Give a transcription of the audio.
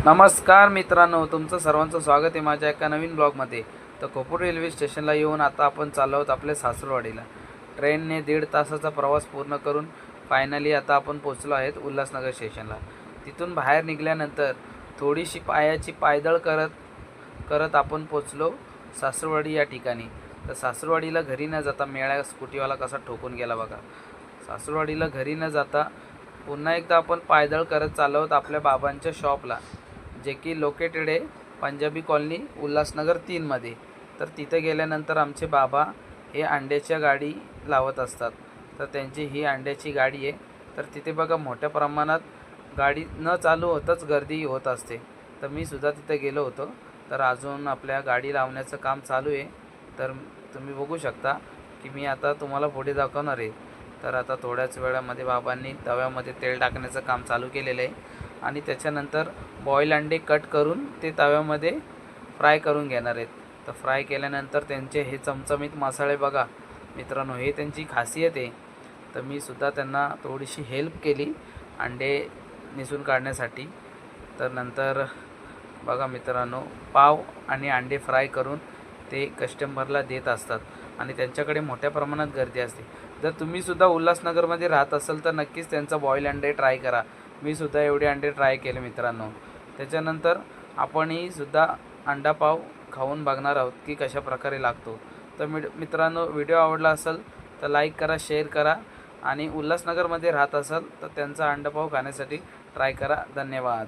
नमस्कार मित्रांनो, तुमचं सर्वांचं स्वागत आहे माझ्या एका नवीन ब्लॉगमध्ये. तर कोपूर रेल्वे स्टेशनला येऊन आता आपण चाललो आहोत आपल्या सासरवाडीला. ट्रेनने 1.5 तासाचा प्रवास पूर्ण करून फायनली आता आपण पोचलो आहेत उल्हासनगर स्टेशनला. तिथून बाहेर निघाल्यानंतर थोडीशी पायाची पायदळ करत आपण पोचलो सासरवाडी या ठिकाणी. तर सासरवाडीला घरी न जाता मेळा स्कूटीवाला कसा ठोकून गेला बघा. सासरवाडीला घरी न जाता पुन्हा एकदा आपण पायदळ करत चाललो आहोत आपल्या बाबांच्या शॉपला, जे की लोकेटेड आहे पंजाबी कॉलनी उल्हासनगर 3मध्ये. तर तिथे गेल्यानंतर आमचे बाबा हे अंड्याच्या गाडी लावत असतात. तर त्यांची ही अंड्याची गाडी आहे. तर तिथे बघा मोठ्या प्रमाणात गाडी न चालू होताच गर्दी होत असते. तर मी सुद्धा तिथे गेलो होतो. तर अजून आपल्या गाडी लावण्याचं काम चालू आहे. तर तुम्ही बघू शकता की मी आता तुम्हाला पुढे दाखवणार आहे. तर आता थोड्याच वेळामध्ये बाबांनी तव्यामध्ये तेल टाकण्याचं काम चालू केलेलं आहे आणि त्याच्यानंतर बॉईल अंडे कट करून ते तव्यामध्ये फ्राय करून घेणार आहेत. तर फ्राय केल्यानंतर त्यांचे हे चमचमीत मसाले बघा मित्रांनो, हे त्यांची खासियत आहे. तर मी सुद्धा त्यांना थोडीशी हेल्प केली अंडे निसून काढण्यासाठी. तर नंतर बघा मित्रांनो, पाव आणि अंडे फ्राय करून ते कस्टमरला देत असतात आणि त्यांच्याकडे मोठ्या प्रमाणात गर्दी असते. जर तुम्ही सुद्धा उल्हासनगरमध्ये राहत असाल तर नक्कीच त्यांचा बॉईल अंडे ट्राय करा. मी सुद्धा एवढे अंडे ट्राय केले मित्रांनो. त्याच्यानंतर आपणही सुद्धा अंडा पाव खाऊन बघणार आहोत की कशा प्रकारे लागतो. तर मित्रांनो, व्हिडिओ आवडला असेल तर लाईक करा, शेअर करा आणि उल्हासनगरमध्ये राहत असाल तर त्यांचा अंडा पाव खाण्यासाठी ट्राय करा. धन्यवाद.